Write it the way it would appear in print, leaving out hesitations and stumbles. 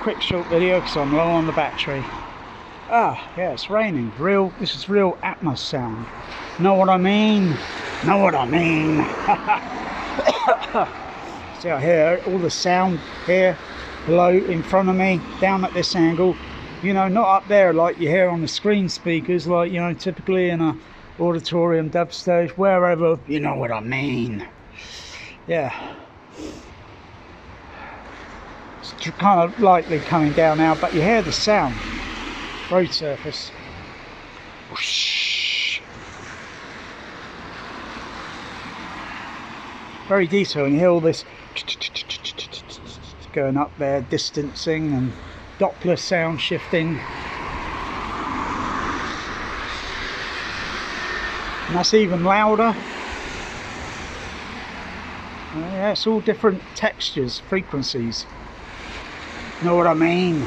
Quick short video because I'm low on the battery. Yeah, it's raining. This is real atmos sound. Know what I mean? Know what I mean? See out here, all the sound here below, in front of me, down at this angle. You know, not up there like you hear on the screen speakers, like, you know, typically in a auditorium, dub stage, wherever. You know what I mean? Yeah. It's kind of lightly coming down now, but you hear the sound. Road surface. Whoosh. Very detailed. You hear all this going up there, distancing and Doppler sound shifting. And that's even louder. Yeah, it's all different textures, frequencies. Know what I mean?